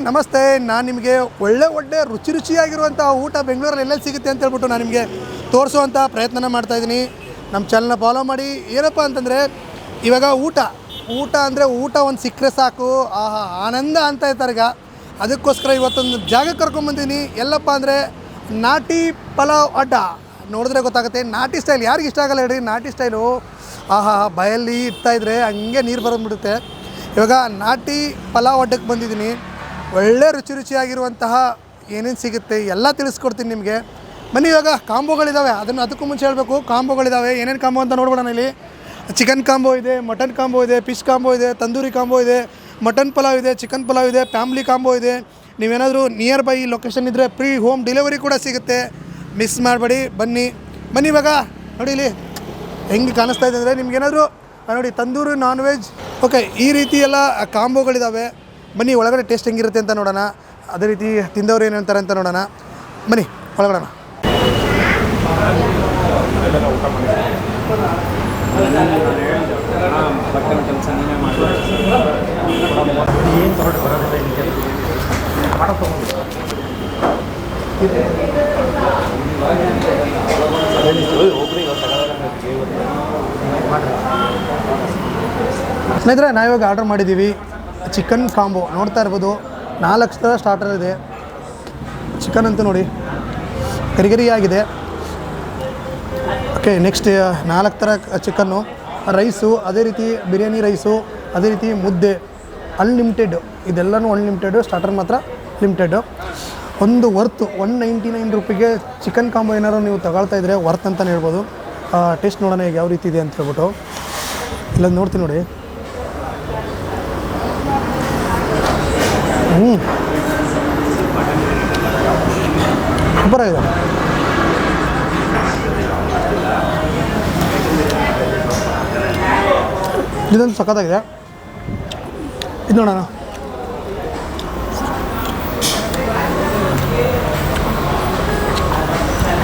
ನಮಸ್ತೆ. ನಾನು ನಿಮಗೆ ಒಳ್ಳೆ ರುಚಿಯಾಗಿರುವಂಥ ಊಟ ಬೆಂಗಳೂರಲ್ಲಿ ಎಲ್ಲೆಲ್ಲಿ ಸಿಗುತ್ತೆ ಅಂತ ಹೇಳ್ಬಿಟ್ಟು ನಾನು ನಿಮಗೆ ತೋರಿಸುವಂಥ ಪ್ರಯತ್ನ ಮಾಡ್ತಾಯಿದ್ದೀನಿ. ನಮ್ಮ ಚಾನಲ್ನ ಫಾಲೋ ಮಾಡಿ. ಏನಪ್ಪ ಅಂತಂದರೆ ಇವಾಗ ಊಟ ಅಂದರೆ ಊಟ ಒಂದು ಸಿಕ್ಕರೆ ಸಾಕು, ಆಹಾ ಆನಂದ ಅಂತ ಇರ್ತಾರೆ. ಈಗ ಅದಕ್ಕೋಸ್ಕರ ಇವತ್ತೊಂದು ಜಾಗಕ್ಕೆ ಕರ್ಕೊಂಬಂದಿದ್ದೀನಿ. ಎಲ್ಲಪ್ಪ ಅಂದರೆ ನಾಟಿ ಪಲಾವ್ ಅಡ್ಡ. ನೋಡಿದ್ರೆ ಗೊತ್ತಾಗುತ್ತೆ ನಾಟಿ ಸ್ಟೈಲ್. ಯಾರಿಗೆ ಇಷ್ಟ ಆಗಲ್ಲ ಹೇಳಿ ನಾಟಿ ಸ್ಟೈಲು. ಆಹಾ ಬಾಯಲ್ಲಿ ಇಡ್ತಾಯಿದ್ರೆ ಹಂಗೆ ನೀರು ಬರೋದ್ಬಿಡುತ್ತೆ. ಇವಾಗ ನಾಟಿ ಪಲಾವ್ ಅಡ್ಡಕ್ಕೆ ಬಂದಿದ್ದೀನಿ. ಒಳ್ಳೆ ರುಚಿಯಾಗಿರುವಂತಹ ಏನೇನು ಸಿಗುತ್ತೆ ಎಲ್ಲ ತಿಳಿಸ್ಕೊಡ್ತೀನಿ ನಿಮಗೆ. ಬನ್ನಿ, ಇವಾಗ ಕಾಂಬೋಗಳಿದ್ದಾವೆ. ಅದಕ್ಕೂ ಮುಂಚೆ ಹೇಳಬೇಕು, ಕಾಂಬೋಗಳಿದ್ದಾವೆ. ಏನೇನು ಕಾಂಬೋ ಅಂತ ನೋಡ್ಬೋಣ. ಇಲ್ಲಿ ಚಿಕನ್ ಕಾಂಬೋ ಇದೆ, ಮಟನ್ ಕಾಂಬೋ ಇದೆ, ಫಿಶ್ ಕಾಂಬೋ ಇದೆ, ತಂದೂರಿ ಕಾಂಬೋ ಇದೆ, ಮಟನ್ ಪಲಾವ್ ಇದೆ, ಚಿಕನ್ ಪಲಾವ್ ಇದೆ, ಫ್ಯಾಮ್ಲಿ ಕಾಂಬೋ ಇದೆ. ನೀವೇನಾದರೂ ನಿಯರ್ ಬೈ ಲೊಕೇಶನ್ ಇದ್ದರೆ ಫ್ರೀ ಹೋಮ್ ಡೆಲಿವರಿ ಕೂಡ ಸಿಗುತ್ತೆ. ಮಿಸ್ ಮಾಡಬೇಡಿ. ಬನ್ನಿ ಇವಾಗ ನೋಡಿ ಇಲ್ಲಿ ಹೆಂಗೆ ಕಾಣಿಸ್ತಾ ಇದೆ ಅಂದರೆ ನಿಮ್ಗೇನಾದರೂ ನೋಡಿ ತಂದೂರಿ ನಾನ್ ವೆಜ್ ಓಕೆ ಈ ರೀತಿ ಎಲ್ಲ ಕಾಂಬೋಗಳಿದ್ದಾವೆ. ಬನ್ನಿ ಒಳಗಡೆ ಟೇಸ್ಟ್ ಹೆಂಗಿರುತ್ತೆ ಅಂತ ನೋಡೋಣ. ಅದೇ ರೀತಿ ತಿಂದವ್ರು ಏನು ಹೇಳ್ತಾರೆ ಅಂತ ನೋಡೋಣ. ಬನ್ನಿ ಒಳಗಡೆ. ಸ್ನೇಹಿತರೆ, ನಾವಿವಾಗ ಆರ್ಡರ್ ಮಾಡಿದ್ದೀವಿ ಚಿಕನ್ ಕಾಂಬೋ. ನೋಡ್ತಾ ಇರ್ಬೋದು 4 ಥರ ಸ್ಟಾರ್ಟರ್ ಇದೆ. ಚಿಕನ್ ಅಂತೂ ನೋಡಿ ಗರಿಗರಿಯಾಗಿದೆ. ಓಕೆ, ನೆಕ್ಸ್ಟ್ 4 ಥರ ಚಿಕನ್ನು, ರೈಸು, ಅದೇ ರೀತಿ ಬಿರಿಯಾನಿ ರೈಸು, ಅದೇ ರೀತಿ ಮುದ್ದೆ. ಅನ್ಲಿಮಿಟೆಡ್, ಇದೆಲ್ಲನೂ ಅನ್ಲಿಮಿಟೆಡು. ಸ್ಟಾರ್ಟರ್ ಮಾತ್ರ ಲಿಮಿಟೆಡು. ಒಂದು ವರ್ತು 199 ರೂಪಿಗೆ ಚಿಕನ್ ಕಾಂಬೋ ಏನಾದ್ರು ನೀವು ತಗೊಳ್ತಾ ಇದ್ದರೆ ವರ್ತ್ ಅಂತಲೇ ಹೇಳ್ಬೋದು. ಟೇಸ್ಟ್ ನೋಡೋಣ ಈಗ ಯಾವ ರೀತಿ ಇದೆ ಅಂತ ಹೇಳ್ಬಿಟ್ಟು. ಇಲ್ಲ ನೋಡ್ತೀನಿ ನೋಡಿ. ಸೂಪರಾಗಿದೆ. ಇದೊಂದು ಸಖತ್ತಾಗಿದೆ. ಇದು ನೋಡೋಣ.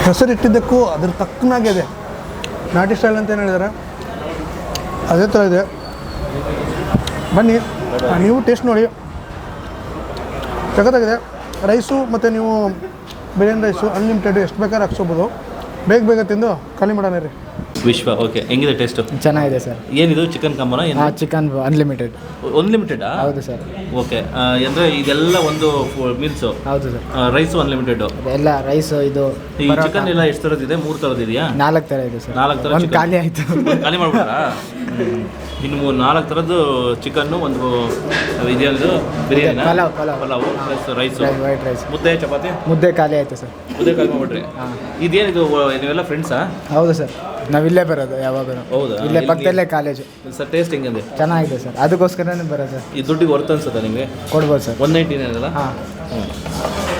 ಹೆಸರಿಟ್ಟಿದ್ದಕ್ಕೂ ಅದ್ರ ತಕ್ಕನಾಗೆ ಇದೆ. ನಾಟಿ ಸ್ಟೈಲ್ ಅಂತ ಏನು ಹೇಳಿದ್ದಾರೆ ಅದೇ ಥರ ಇದೆ. ಬನ್ನಿ ನೀವು ಟೇಸ್ಟ್ ನೋಡಿ. ಸಖತ್ತಾಗಿದೆ. ರೈಸು ಮತ್ತು ನೀವು ಬಿರಿಯಾನಿ ರೈಸು ಅನ್ಲಿಮಿಟೆಡ್ ಎಷ್ಟು ಬೇಕಾದ್ರೆ ಹಾಕ್ಸ್ಕೊಬೋದು. ಬೇಗ ತಿಂದು ಖಾಲಿ ಮಾಡೋಣ ರೀ. ವಿಶ್ವ ಓಕೆ, ಹೆಂಗಿದೆ ಟೇಸ್ಟು? ಚೆನ್ನಾಗಿದೆ ಸರ್. ಏನಿದು ಚಿಕನ್ ಕಾಂಬೋನ? Chicken unlimited. ಅನ್ಲಿಮಿಟೆಡಾ? ಹೌದು ಸರ್. ಓಕೆ, ಅಂದರೆ ಇದೆಲ್ಲ ಒಂದು ಮೀಲ್ಸು? ಹೌದು ಸರ್. ರೈಸು ಅನ್ಲಿಮಿಟೆಡ್ ಎಲ್ಲ ರೈಸು. ಇದು ಈ ಚಿಕನ್ ಎಲ್ಲ ಎಷ್ಟು ಥರದ್ದು ಇದೆ? 3 ಥರದ್ದು ಇದೆಯಾ? 4 ಥರ ಇದೆ ಸರ್. 4 ಥರ ಒಂದು ಖಾಲಿ ಆಯಿತು. ಖಾಲಿ ಮಾಡ್ಬಿಟ್ರಾ? ಇನ್ನು 4 ಥರದ್ದು ಚಿಕನ್ನು, ಒಂದು ಇದೆಯದು ಬಿರಿಯಾನಿ, ಪಲಾವು ಪ್ಲಸ್ ರೈಸು, ವೈಟ್ ರೈಸ್, ಮುದ್ದೆ, ಚಪಾತಿ. ಮುದ್ದೆ ಖಾಲಿ ಆಯಿತು ಸರ್. ಮುದ್ದೆ ಖಾಲಿ ಮಾಡ್ಬಿಟ್ರಿ. ಇದೇನಿದು, ನೀವೆಲ್ಲ ಫ್ರೆಂಡ್ಸಾ? ಹೌದು ಸರ್, ನಾವಿಲ್ಲೇ ಬರೋದು ಯಾವಾಗಲೂ. ಹೌದಾ? ಇಲ್ಲೇ ಪಕ್ಕದಲ್ಲೇ ಕಾಲೇಜು. ಸರ್ ಟೇಸ್ಟ್ ಹೆಂಗಿದೆ? ಚೆನ್ನಾಗಿದೆ ಸರ್, ಅದಕ್ಕೋಸ್ಕರನೇ ಬರೋದು ಸರ್. ಈ ದುಡ್ಡಿಗೆ ವರ್ತ್ ಅನ್ಸುತ್ತಾ ನಿಮಗೆ? ಕೊಡ್ಬೋದು ಸರ್. 199 ಅಲ್ಲ? ಹಾಂ,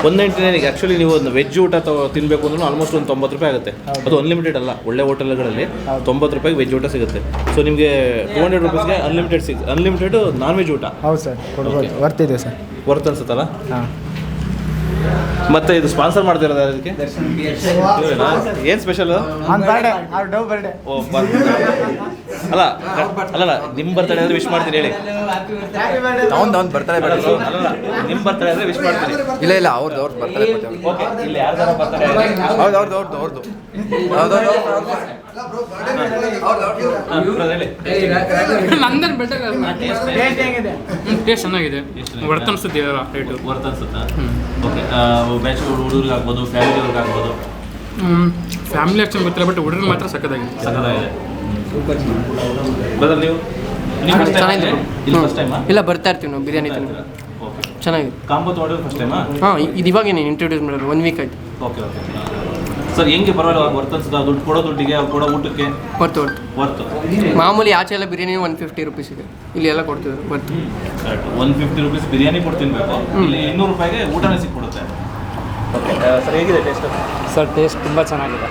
199ಗೆ ಆ್ಯಕ್ಚುಲಿ ನೀವು ಒಂದು ವೆಜ್ ಊಟ ತಿನ್ನಬೇಕು ಅಂದ್ರೆ ಆಲ್ಮೋಸ್ಟ್ ಒಂದು 90 ರೂಪಾಯಿ ಆಗುತ್ತೆ. ಅದು ಅನ್ಲಿಮಿಟೆಡ್ ಅಲ್ಲ. ಒಳ್ಳೆ ಹೋಟೆಲ್ಗಳಲ್ಲಿ 90 ರೂಪಾಯಿಗೆ ವೆಜ್ ಊಟ ಸಿಗುತ್ತೆ. ಸೊ ನಿಮಗೆ 200 ರೂಪೀಸ್ಗೆ ಅನ್ಲಿಮಿಟೆಡ್ ನಾನ್ ವೆಜ್ ಊಟ. ಹೌದು ಸರ್, ಕೊಡ್ಬೋದು. ವರ್ತಿದೆ ಸರ್. ವರ್ತ್ ಅನ್ಸುತ್ತಲ್ಲ? ಹಾಂ. ಮತ್ತೆ ಇದು ಸ್ಪಾನ್ಸರ್ ಮಾಡ್ತಿರೋದು ಅದಕ್ಕೆ ಏನು ಸ್ಪೆಷಲ್? ಬರ್ಡೇ. ಓ, ಅಲ್ಲ ನಿಮ್ಮ ಬರ್ತಡೇ ಅಂದರೆ ವಿಶ್ ಮಾಡ್ತೀನಿ ಹೇಳಿ. ಅವ್ನು ಬರ್ತಡೇ ಅಲ್ಲ, ನಿಮ್ಮ ಬರ್ತಡೇ ಅಂದರೆ ವಿಶ್ ಮಾಡ್ತೀನಿ. ಇಲ್ಲ ಅವ್ರದ್ದು ಬರ್ತಡೇ. ಓಕೆ, ಇಲ್ಲಿ ಯಾರ್ದಾರ ಬರ್ತಡೇ? ಅವ್ರದ್ದು ನಂದನ್ ಬೆಟರ್. ಟೇಸ್ಟ್ ಚೆನ್ನಾಗಿದೆ. ವರ್ತ್ ಅನ್ಸುತ್ತೆ. ರೇಟು ವರ್ತ್ ಅನ್ಸುತ್ತಾ? ಓಕೆ, ಬ್ಯಾಚುಲರ್ ಹುಡುಗರಿಗೆ ಆಗ್ಬೋದು, ಫ್ಯಾಮಿಲಿಯವ್ರಿಗೆ ಆಗ್ಬೋದು. ಫ್ಯಾಮಿಲಿ ಆಕ್ಷನ್ ಗೊತ್ತಿಲ್ಲ, ಬಟ್ ಹುಡುಗರಿಗೆ ಮಾತ್ರ ಸಕ್ಕತ್ತಾಗಿದೆ. ಬ್ರದರ್, ನೀವು ಚೆನ್ನಾಗಿದೆ. ಇಲ್ಲಿ ಫಸ್ಟ್ ಟೈಮಾ? ಇಲ್ಲ, ಬರ್ತಾ ಇರ್ತೀವಿ ನಾವು ಬಿರಿಯಾನಿ ತಿನ್ನೋದು. ಚೆನ್ನಾಗಿದೆ. ಕಾಂಬೋ ತೊಗೊಂಡಿದ್ದು ಫಸ್ಟ್ ಟೈಮಾ? ಹಾಂ, ಇದು ಇವಾಗೇನೆ ಇಂಟ್ರೊಡ್ಯೂಸ್ ಮಾಡೋದು, 1 ವೀಕ್ ಆಯ್ತು. ಓಕೆ. ಸರ್ ಹೆಂಗೆ ಪರವಾಗಿಲ್ಲ ವರ್ತ್ ಅನ್ಸುತ್ತಾ? ದುಡ್ಡು ಕೊಡೋ ದುಡ್ಡಿಗೆ, ಕೊಡೋ ಊಟಕ್ಕೆ ವರ್ತು? ಮಾಮೂಲಿ ಆಚೆ ಎಲ್ಲ ಬಿರಿಯಾನಿ 150 ರೂಪೀಸ್ ಇದೆ, ಇಲ್ಲಿ ಎಲ್ಲ ಕೊಡ್ತಿದ್ರು ವರ್ತು. 150 ರೂಪೀಸ್ ಬಿರಿಯಾನಿ ಕೊಡ್ತಿನ್ಬೇಕು, ಇಲ್ಲಿ 200 ರೂಪಾಯಿಗೆ ಊಟನೇ ಸಿಕ್ಬಿಡುತ್ತೆ. ಓಕೆ ಸರ್, ಹೇಗಿದೆ ಟೇಸ್ಟ್? ಸರ್ ಟೇಸ್ಟ್ ತುಂಬ ಚೆನ್ನಾಗಿದೆ.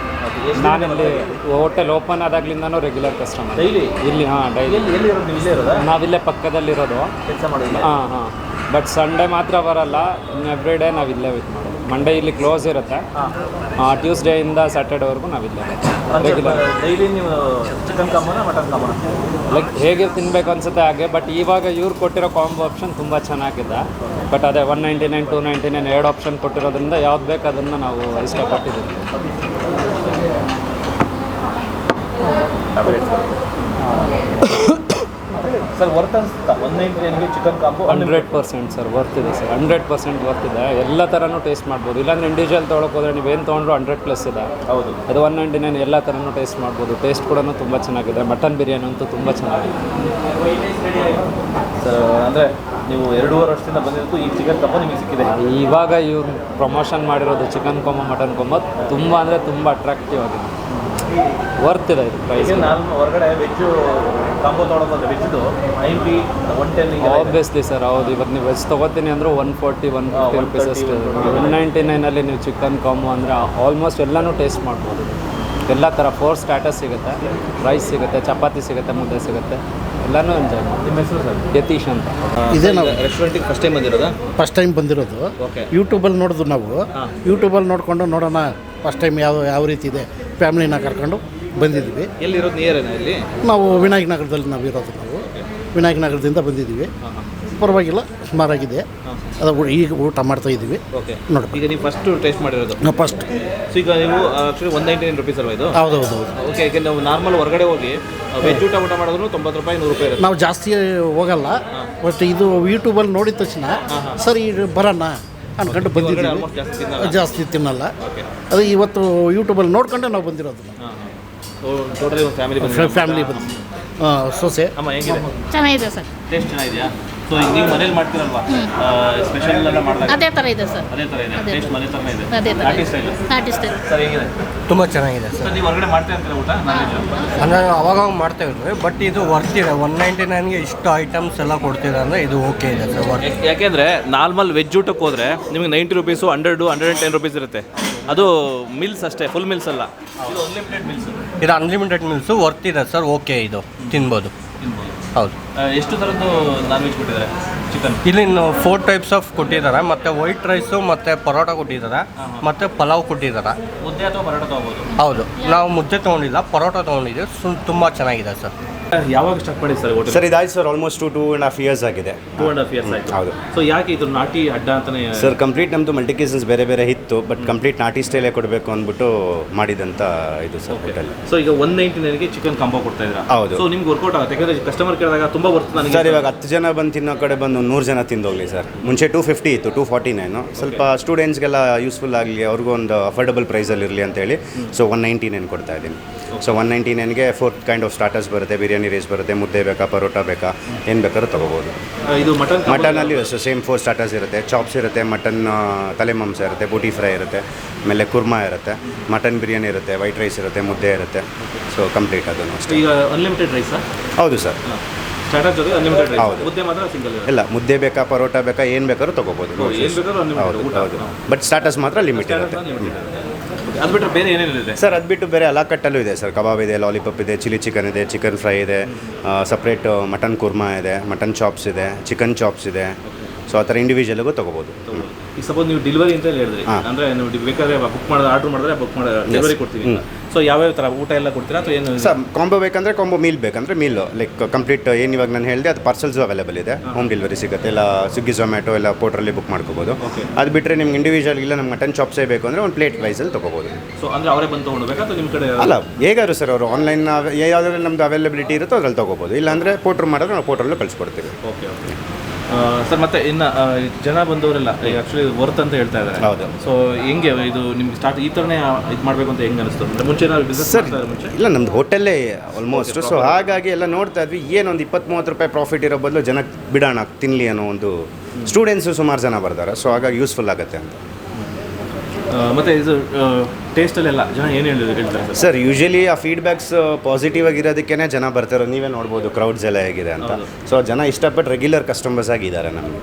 ನಾನಿಲ್ಲಿ ಹೋಟೆಲ್ ಓಪನ್ ಆದಾಗ್ಲಿಂದನೂ ರೆಗ್ಯುಲರ್ ಕಸ್ಟಮರ್. ಡೈಲಿ ಇಲ್ಲಿ? ಹಾಂ, ಡೈಲಿ. ಎಲ್ಲಿ ಇರೋದು? ನೀವು ಇಲ್ಲೇ ಇರೋದಾ? ನಾವಿಲ್ಲೇ ಪಕ್ಕದಲ್ಲಿರೋದು. ಕೆಲಸ ಮಾಡೋದಿಲ್ಲ? ಹಾಂ. ಬಟ್ ಸಂಡೇ ಮಾತ್ರ ಬರಲ್ಲ. ಎವ್ರಿ ಡೇ ನಾವು ಇಲ್ಲೇ ವೇಟ್ ಮಾಡೋದು. ಮಂಡೇ ಇಲ್ಲಿ ಕ್ಲೋಸ್ ಇರುತ್ತೆ. ಟ್ಯೂಸ್ಡೇಯಿಂದ ಸ್ಯಾಟರ್ಡೇವರೆಗೂ ನಾವಿಲ್ಲ ರೆಗ್ಯುಲರ್. ಡೈಲಿ ನೀವು ಚಿಕನ್ ಕಾಂಬೋನ ಮಟನ್ ಕಾಂಬೋನ? ಲೈಕ್ ಹೇಗೆ ತಿನ್ಬೇಕು ಅನ್ಸುತ್ತೆ ಹಾಗೆ. ಬಟ್ ಇವಾಗ ಇವ್ರು ಕೊಟ್ಟಿರೋ ಕಾಂಬೋ ಆಪ್ಷನ್ ತುಂಬ ಚೆನ್ನಾಗಿದೆ. ಬಟ್ ಅದೇ 199 299 ಎರಡು ಆಪ್ಷನ್ ಕೊಟ್ಟಿರೋದ್ರಿಂದ ಯಾವ್ದು ಬೇಕು ಅದನ್ನು ನಾವು ಇಷ್ಟಪಟ್ಟಿದ್ದೀವಿ. ಸರ್ ವರ್ತ್ ಅನ್ಸುತ್ತಾ 199ಗೆ ಚಿಕನ್ ಕಾಂಬೋ? 100% ಸರ್ ವರ್ತ್ ಇದೆ ಸರ್, 100% ವರ್ತ್ ಇದೆ. ಎಲ್ಲ ಥರನೂ ಟೇಸ್ಟ್ ಮಾಡ್ಬೋದು. ಇಲ್ಲಾಂದ್ರೆ ಇಂಡಿವಿಜುವಲ್ ತೊಗೊಳಕ್ಕೆ ಹೋದರೆ ನೀವೇನು ತೊಗೊಂಡ್ರು 100+ ಇದೆ. ಹೌದು, ಅದು 199 ಎಲ್ಲ ಥರನೂ ಟೇಸ್ಟ್ ಮಾಡ್ಬೋದು. ಟೇಸ್ಟ್ ಕೂಡ ತುಂಬ ಚೆನ್ನಾಗಿದೆ. ಮಟನ್ ಬಿರಿಯಾನಿ ಅಂತೂ ತುಂಬ ಚೆನ್ನಾಗಿದೆ ಸರ್. ಅಂದರೆ ನೀವು 2.5 ವರ್ಷದಿಂದ ಬಂದಿದ್ದು ಈ ಚಿಕನ್ ಕಾಂಬೋ ನಿಮಗೆ ಸಿಕ್ಕಿದೆ. ಇವಾಗ ಇವ್ರು ಪ್ರಮೋಷನ್ ಮಾಡಿರೋದು ಚಿಕನ್ ಕಾಂಬೋ ಮಟನ್ ಕಾಂಬೋ ತುಂಬ ಅಂದರೆ ತುಂಬ ಅಟ್ರಾಕ್ಟಿವ್ ಆಗಿದೆ. ವರ್ತ್ ಇದೆ ಇದು ಪ್ರೈಸ್. ನಾನು ಹೊರಗಡೆ ವೆಜ್ಜು ಕಾಂಬೋ ತೊಗೊಳಕ್ಕೆ ವೆಜ್ದು 90 110 ಆಬ್ವಿಯಸ್ಲಿ ಸರ್. ಹೌದು, ಇವತ್ತು ನೀವು ವೆಜ್ ತೊಗೋತೀನಿ ಅಂದರೆ 140 150 ರುಪೀಸ್ ಅಷ್ಟೇ. 199ಅಲ್ಲಿ ನೀವು ಚಿಕನ್ ಕಾಂಬೋ ಅಂದರೆ ಆಲ್ಮೋಸ್ಟ್ ಎಲ್ಲನೂ ಟೇಸ್ಟ್ ಮಾಡ್ಬೋದು. ಎಲ್ಲ ಥರ 4 ಸ್ಟಾರ್ಟರ್ಸ್ ಸಿಗುತ್ತೆ, ರೈಸ್ ಸಿಗುತ್ತೆ, ಚಪಾತಿ ಸಿಗುತ್ತೆ, ಮುದ್ದೆ ಸಿಗುತ್ತೆ, ಎಲ್ಲನೂ ಎಂಜಾಯ್ ಮಾಡಿ. ನಿಮ್ಮ ಹೆಸರು ಸರ್? ಯತೀಶ್ ಅಂತ. ಇದೇ ನಾವು ರೆಸ್ಟೋರೆಂಟಿಗೆ ಫಸ್ಟ್ ಟೈಮ್ ಬಂದಿರೋದಾ? ಫಸ್ಟ್ ಟೈಮ್ ಬಂದಿರೋದು. ಓಕೆ. ಯೂಟ್ಯೂಬಲ್ಲಿ ನೋಡಿದ್ವು ನಾವು. ಯೂಟ್ಯೂಬಲ್ಲಿ ನೋಡಿಕೊಂಡು ನೋಡೋಣ ಫಸ್ಟ್ ಟೈಮ್ ಯಾವ ರೀತಿ ಇದೆ, ಫ್ಯಾಮಿಲಿನ ಕರ್ಕೊಂಡು ಬಂದಿದ್ವಿ. ಎಲ್ಲಿರೋದು? ನಿಯರೇನಾ ಇಲ್ಲಿ? ನಾವು ವಿನಾಯಕ ನಗರದಲ್ಲಿ ನಾವು ಇರೋದು. ನಾವು ವಿನಾಯಕ ನಗರದಿಂದ ಬಂದಿದ್ದೀವಿ. ಪರವಾಗಿಲ್ಲ, ಸುಮಾರಾಗಿದೆ. ಅದು ಈಗ ಊಟ ಮಾಡ್ತಾ ಇದ್ದೀವಿ. ಓಕೆ. ನೋಡಿ, ಈಗ ನೀವು ಫಸ್ಟ್ ಟೇಸ್ಟ್ ಮಾಡಿರೋದು? ನಾವು ಫಸ್ಟ್. ಸೊ ಈಗ ನೀವು ಆ್ಯಕ್ಚುಲಿ 199 ರುಪೀಸ್ ಅಲ್ವಾ ಇದು? ಹೌದೌದು. ಓಕೆ. ಈಗ ನಾವು ನಾರ್ಮಲ್ ಹೊರಗಡೆ ಹೋಗಿ ವೆಜ್ ಊಟ ಮಾಡಿದ್ರು 90 ರೂಪಾಯಿ 100 ರೂಪಾಯಿ ಇರುತ್ತೆ. ನಾವು ಜಾಸ್ತಿ ಹೋಗಲ್ಲ. ಬಟ್ ಇದು ಯೂಟ್ಯೂಬಲ್ಲಿ ನೋಡಿದ ತಕ್ಷಣ ಸರಿ ಬರೋಣ ಅನ್ಕೊಂಡು ಬಂದಿದ್ದೀವಿ. ಆಲ್ಮೋಸ್ಟ್ ಜಾಸ್ತಿ ತಿನ್ನಲ್ಲ. ಜಾಸ್ತಿ ತಿನ್ನಲ್ಲ. ಓಕೆ. ಅದು ಇವತ್ತು ಯೂಟ್ಯೂಬಲ್ಲಿ ನೋಡ್ಕೊಂಡೆ ನಾವು ಬಂದಿರೋದು. ಟೋಟಲಿ ಒಂದು ಫ್ಯಾಮಿಲಿ ಫ್ಯಾಮಿಲಿ ಬಂದು ಸೊಸೆ. ಅಮ್ಮ ಹೇಗಿದೆ? ಚೆನ್ನಾಗಿದೆ ಸರ್. ಟೇಸ್ಟ್ ಚೆನ್ನಾಗಿದೆಯಾ? ಸೊ ಈಗ ನೀವು ಮನೇಲಿ ಮಾಡ್ತೀರಲ್ವಾ, ಸ್ಪೆಷಲ್ ಎಲ್ಲ ಮಾಡಿದಾಗ ಅದೇ ಥರ ಇದೆ ಸರ್. ಅದೇ ಥರ ಇದೆ, ಟೇಸ್ಟ್ ಮನೆ ಥರನೇ ಇದೆ. ಅದೇ ಥರ ನಾಟಿ ಸ್ಟೈಲ್. ನಾಟಿ ಸ್ಟೈಲ್. ಸರ್ ಹೇಗಿದೆ? ತುಂಬ ಚೆನ್ನಾಗಿದೆ ಸರ್. ಸರ್ ನೀವು ಹೊರಗಡೆ ಮಾಡ್ತಾ ಇರ್ತೀರ ಊಟ ನಾನ್ ವೆಜ್? ಅಂದರೆ ಅವಾಗ ಮಾಡ್ತೇವೆ. ಬಟ್ ಇದು ವರ್ತ್ ಇದೆ. 199ಗೆ ಇಷ್ಟು ಐಟಮ್ಸ್ ಎಲ್ಲ ಕೊಡ್ತಿದ್ದಾರೆ ಅಂದರೆ ಇದು ಓಕೆ ಇದೆ ಸರ್, ವರ್ತ್. ಯಾಕೆಂದರೆ ನಾರ್ಮಲ್ ವೆಜ್ ಊಟಕ್ಕೆ ಹೋದರೆ ನಿಮಗೆ 90 ರುಪೀಸು 100 110 ರುಪೀಸ್ ಇರುತ್ತೆ. ಅದು ಮಿಲ್ಸ್ ಅಷ್ಟೇ, ಫುಲ್ ಮಿಲ್ಸ್ ಅಲ್ಲ. ಇದು ಅನ್ಲಿಮಿಟೆಡ್ ಮಿಲ್ಸ್. ಇದು ಅನ್ಲಿಮಿಟೆಡ್ ಮೀಲ್ಸು, ವರ್ತ್ ಇದೆ ಸರ್. ಓಕೆ, ಇದು ತಿನ್ಬೋದು. ಹೌದು. ಎಷ್ಟು ಥರದ್ದು ನಾನ್ ವೆಜ್ ಕೊಟ್ಟಿದ್ದಾರೆ ಚಿಕನ್? ಇಲ್ಲಿ 4 ಟೈಪ್ಸ್ ಆಫ್ ಕೊಟ್ಟಿದ್ದಾರೆ. ಮತ್ತು ವೈಟ್ ರೈಸು ಮತ್ತು ಪರೋಟ ಕೊಟ್ಟಿದ್ದಾರೆ, ಮತ್ತು ಪಲಾವ್ ಕೊಟ್ಟಿದ್ದಾರೆ. ಮುದ್ದೆ ಅಥವಾ ಪರೋಟ ತೊಗೋಬೋದು? ಹೌದು, ನಾವು ಮುದ್ದೆ ತೊಗೊಂಡಿಲ್ಲ, ಪರೋಟ ತೊಗೊಂಡಿದ್ದೀವಿ. ತುಂಬ ಚೆನ್ನಾಗಿದೆ ಸರ್. ಯಾವಾಗ ಸ್ಟಾರ್ಟ್ ಮಾಡಿ ಸರ್ ಹೋಟೆಲ್? ಸರ್ ಇದಾಯ್ತು ಸರ್, ಆಲ್ಮೋಸ್ಟ್ 2.5 ಇಯರ್ಸ್ ಆಗಿದೆ. 2.5 ಇಯರ್ಸ್ ಆಯಿತು. ಹೌದು. ಸೊ ಯಾಕೆ ಇದು ನಾಟಿ ಅಡ್ಡ ಅಂತಾನೆ? ಸರ್ ಕಂಪ್ಲೀಟ್ ನಮ್ಮದು ಮಲ್ಟಿ ಕಿಚನ್ಸ್ ಬೇರೆ ಬೇರೆ ಇತ್ತು. ಬಟ್ ಕಂಪ್ಲೀಟ್ ನಾಟಿ ಸ್ಟೈಲೇ ಕೊಡಬೇಕು ಅಂದ್ಬಿಟ್ಟು ಮಾಡಿದಂಥ ಇದು ಸರ್ ಹೋಟೆಲ್. ಸೊ ಈಗ 199ಗೆ ಚಿಕನ್ ಕಾಂಬೋ ಕೊಡ್ತಾ ಇದ್ದೀರಾ? ಹೌದು. ಸೊ ನಿಮ್ಗೆ ವರ್ಕೌಟ್ ಆಗುತ್ತೆ, ಯಾಕಂದರೆ ಕಸ್ಟಮರ್ ಕೇಳಿದಾಗ ತುಂಬ ಬರ್ತು ನನಗೆ. ಸರ್ ಇವಾಗ 10 ಜನ ಬಂದು ತಿನ್ನೋ ಕಡೆ ಬಂದು 100 ಜನ ತಿಂದೋಗಲಿ ಸರ್. ಮುಂಚೆ 250 ಇತ್ತು, 249. ಸ್ವಲ್ಪ ಸ್ಟೂಡೆಂಟ್ಸ್ಗೆಲ್ಲ ಯೂಸ್ಫುಲ್ ಆಗಲಿ, ಅವ್ರಿಗೂ ಒಂದು ಅಫೋರ್ಡಬಲ್ ಪ್ರೈಸಲ್ಲಿ ಇರಲಿ ಅಂತೇಳಿ ಸೊ 199 ಕೊಡ್ತಾ ಇದ್ದೀನಿ. ಸೊ 199ಗೆ 4 ಕೈಂಡ್ ಆಫ್ ಸ್ಟಾರ್ಟರ್ಸ್ ಬರುತ್ತೆ, ಬಿರಿಯಾನಿ ರೈಸ್ ಬರುತ್ತೆ, ಮುದ್ದೆ ಬೇಕಾ, ಪರೋಟ ಬೇಕಾ, ಏನು ಬೇಕಾದ್ರೂ ತೊಗೋಬೋದು. ಇದು ಮಟನಲ್ಲಿ ಸೇಮ್ 4 ಸ್ಟಾರ್ಟರ್ಸ್ ಇರುತ್ತೆ, ಚಾಪ್ಸ್ ಇರುತ್ತೆ, ಮಟನ್ ತಲೆ ಮಾಂಸ ಇರುತ್ತೆ, ಬೂಟಿ ಫ್ರೈ ಇರುತ್ತೆ, ಆಮೇಲೆ ಕುರ್ಮಾ ಇರುತ್ತೆ, ಮಟನ್ ಬಿರಿಯಾನಿ ಇರುತ್ತೆ, ವೈಟ್ ರೈಸ್ ಇರುತ್ತೆ, ಮುದ್ದೆ ಇರುತ್ತೆ. ಸೊ ಕಂಪ್ಲೀಟ್ ಅದನ್ನು ಅಷ್ಟೇ. ಈಗ ಅನ್ಲಿಮಿಟೆಡ್ ರೈಸಾ? ಹೌದು ಸರ್. ಸ್ಟಾರ್ಟರ್ ಜೊತೆ ಅನ್ಲಿಮಿಟೆಡ್ ರೈಸ್. ಹೌದು. ಮುದ್ದೆ ಮಾತ್ರ ಸಿಂಗಲ್? ಇಲ್ಲ, ಮುದ್ದೆ ಬೇಕಾ, ಪರೋಟ ಬೇಕಾ, ಏನು ಬೇಕಾದ್ರೂ ತೊಗೋಬೋದು. ಏನು ಬೇಕಾದ್ರೂ ಹೌದು ಹೌದು. ಬಟ್ ಸ್ಟಾರ್ಟರ್ಸ್ ಮಾತ್ರ ಲಿಮಿಟ್ ಇರುತ್ತೆ. ಅದು ಬಿಟ್ಟರೆ ಬೇರೆ ಏನೇನಿದೆ ಸರ್? ಅದು ಬಿಟ್ಟು ಬೇರೆ ಅಲಾಕಟ್ಟಲ್ಲೂ ಇದೆ ಸರ್. ಕಬಾಬ್ ಇದೆ, ಲಾಲಿಪಾಪ್ ಇದೆ, ಚಿಲ್ಲಿ ಚಿಕನ್ ಇದೆ, ಚಿಕನ್ ಫ್ರೈ ಇದೆ, ಸಪ್ರೇಟ್ ಮಟನ್ ಕುರ್ಮಾ ಇದೆ, ಮಟನ್ ಚಾಪ್ಸ್ ಇದೆ, ಚಿಕನ್ ಚಾಪ್ಸ್ ಇದೆ. ಸೊ ಆ ಥರ ಇಂಡಿವಿಜುವಲ್ಗೂ ತೊಗೋಬೋದು. ಈಗ ಸಪೋಸ್ ನೀವು ಡೆಲಿವರಿ ಅಂತ ಹೇಳಿದ್ರಿ, ಅಂದರೆ ನೀವು ಬೇಕಾದ್ರೆ ಬುಕ್ ಮಾಡಿದ್ರೆ ಆರ್ಡ್ರ್ ಮಾಡಿದ್ರೆ ಬುಕ್ ಮಾಡಿ ಡೆಲಿವರಿ ಕೊಡ್ತೀವಿ. ಸೊ ಯಾವ್ಯಾವ ಥರ ಊಟ ಎಲ್ಲ ಕೊಡ್ತೀರಾ ಅಥವಾ ಏನು? ಸರ್ ಕಾಂಬೋ ಬೇಕಂದರೆ ಕಾಂಬೋ, ಮೀಲ್ ಬೇಕಂದರೆ ಮೀಲು, ಲೈಕ್ ಕಂಪ್ಲೀಟ್ ಏನು ಇವಾಗ ನಾನು ಹೇಳಿದೆ ಅದು ಪಾರ್ಸಲ್ಸು ಅವೈಲೇಬಲ್ ಇದೆ, ಹೋಮ್ ಡೆಲಿವರಿ ಸಿಗುತ್ತೆ. ಎಲ್ಲ ಸ್ವಿಗ್ಗಿ ಝೊಮ್ಯಾಟೊ ಎಲ್ಲ ಪೋರ್ಟ್ರಲ್ಲಿ ಬುಕ್ ಮಾಡ್ಕೋಬೋದು. ಅದು ಬಿಟ್ಟರೆ ನಿಮ್ಗೆ ಇಂಡಿವಿಜುವಲ್ ಇಲ್ಲ ನಮ್ಗೆ ಮಟನ್ ಚಾಪ್ಸೇ ಬೇಕು ಅಂದರೆ ಒಂದು ಪ್ಲೇಟ್ ವೈಸಲ್ಲಿ ತೊಗೋಬೋದು. ಸೊ ಅಂದರೆ ಅವರೇ ಬಂದು ತೊಗೊಂಡ್ಬೇಕಾ ಅಥವಾ ನಿಮ್ಮ ಕಡೆ? ಅಲ್ಲ, ಹೇಗಾದ್ರು ಸರ್ ಅವರು ಆನ್ಲೈನ್ ಯಾವುದ್ರಲ್ಲಿ ನಮ್ಮದು ಅವೈಲಬಿಲಿಟಿ ಇರುತ್ತೋ ಅದ್ರಲ್ಲಿ ತೊಗೋಬೋದು. ಇಲ್ಲಾಂದರೆ ಪೋಟ್ರ್ ಮಾಡಿದ್ರೆ ನಾವು ಪೋಟ್ರಲ್ಲೂ ಕಳಿಸ್ಕೊಡ್ತೀವಿ. Okay okay sir. ಮತ್ತೆ ಇನ್ನು ಜನ ಬಂದವರೆಲ್ಲ ಈಗ ಆ್ಯಕ್ಚುಲಿ ವರ್ತ್ ಅಂತ ಹೇಳ್ತಾ ಇದ್ದಾರೆ. ಹೌದು. ಸೊ ಹೆಂಗೆ ಇದು ನಿಮ್ಗೆ ಸ್ಟಾರ್ಟ್ ಈ ಥರನೇ ಇದು ಮಾಡಬೇಕು ಅಂತ ಹೆಂಗೆ ಅನಿಸ್ತು? ಮುಂಚೆ ನಾವು ಬಿಸ್ನೆಸ್ ಸರ್ ಮುಂಚೆ ಇಲ್ಲ, ನಮ್ಮದು ಹೋಟೆಲ್ಲೇ ಆಲ್ಮೋಸ್ಟ್. ಸೊ ಹಾಗಾಗಿ ಎಲ್ಲ ನೋಡ್ತಾ ಇದ್ವಿ, ಏನೊಂದು 20-30 ರೂಪಾಯಿ ಪ್ರಾಫಿಟ್ ಇರೋ ಬದಲು ಜನಕ್ಕೆ ಬಿಡೋಣ ತಿನ್ನಲಿ ಅನ್ನೋ ಒಂದು ಸ್ಟೂಡೆಂಟ್ಸು ಸುಮಾರು ಜನ ಬರ್ತಾರೆ. ಸೊ ಹಾಗಾಗಿ ಯೂಸ್ಫುಲ್ ಆಗುತ್ತೆ ಅಂತ. ಮತ್ತು ಇದು ಟೇಸ್ಟಲ್ಲೆಲ್ಲ ಜನ ಏನು ಹೇಳ್ತಾರೆ ಸರ್? ಯೂಶಲಿ ಆ ಫೀಡ್ಬ್ಯಾಕ್ಸ್ ಪಾಸಿಟಿವ್ ಆಗಿರೋದಕ್ಕೇ ಜನ ಬರ್ತಾರೋ. ನೀವೇ ನೋಡ್ಬೋದು ಕ್ರೌಡ್ಸ್ ಎಲ್ಲ ಹೇಗಿದೆ ಅಂತ. ಸೊ ಜನ ಇಷ್ಟಪಟ್ಟು ರೆಗ್ಯುಲರ್ ಕಸ್ಟಮರ್ಸ್ ಆಗಿದ್ದಾರೆ ನಮಗೆ.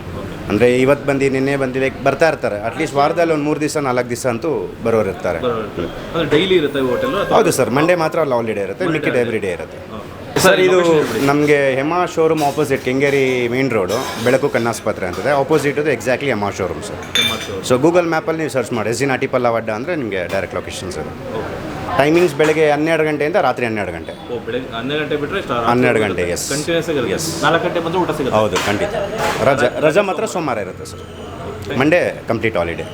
ಅಂದರೆ ಇವತ್ತು ಬಂದು ನಿನ್ನೆ ಬಂದಿದೆ ಬರ್ತಾ ಇರ್ತಾರೆ. ಅಟ್ಲೀಸ್ಟ್ ವಾರದಲ್ಲಿ ಒಂದು 3 ದಿವಸ 4 ದಿವಸ ಅಂತೂ ಬರೋರು ಇರ್ತಾರೆ. ಡೈಲಿ ಇರುತ್ತೆ ಹೋಟೆಲ್? ಹೌದು ಸರ್, ಮಂಡೇ ಮಾತ್ರ ಅಲ್ಲಿ ಹಾಲಿಡೇ ಇರುತ್ತೆ, ಮಿಕ್ಕಿದ ಎವ್ರಿ ಡೇ ಇರುತ್ತೆ. ಸರ್ ಇದು ನಮಗೆ Hema showroom opposite Kengeri main road ಬೆಳಕು ಕಣ್ಣಾಸ್ಪತ್ರೆ ಅಂತಿದೆ ಆಪೋಸಿಟ್ ಇದು exactly Hema showroom sir. So Google ಮ್ಯಾಪಲ್ಲಿ ನೀವು ಸರ್ಚ್ ಮಾಡಿ SG ನಾಟಿಪಲ್ಲ ಅಡ್ಡ ಅಂದರೆ ನಿಮಗೆ ಡೈರೆಕ್ಟ್ ಲೊಕೇಶನ್ಸ್ ಇದೆ. ಟೈಮಿಂಗ್ಸ್ ಬೆಳಗ್ಗೆ 12 ಗಂಟೆಯಿಂದ ರಾತ್ರಿ 12 ಗಂಟೆ. ಬೆಳಗ್ಗೆ 12 ಗಂಟೆ ಬಿಟ್ಟರೆ 12 ಗಂಟೆ, ಎಸ್. ಕಂಟಿನ್ಯೂಸ್ ಆಗಿ 4 ಗಂಟೆ ಬಂದರೆ ಊಟ ಸಿಗುತ್ತೆ. ಹೌದು, ಖಂಡಿತ. ರಜಾ ಮಾತ್ರ ಸೋಮವಾರ ಇರುತ್ತೆ ಸರ್. Monday complete holiday.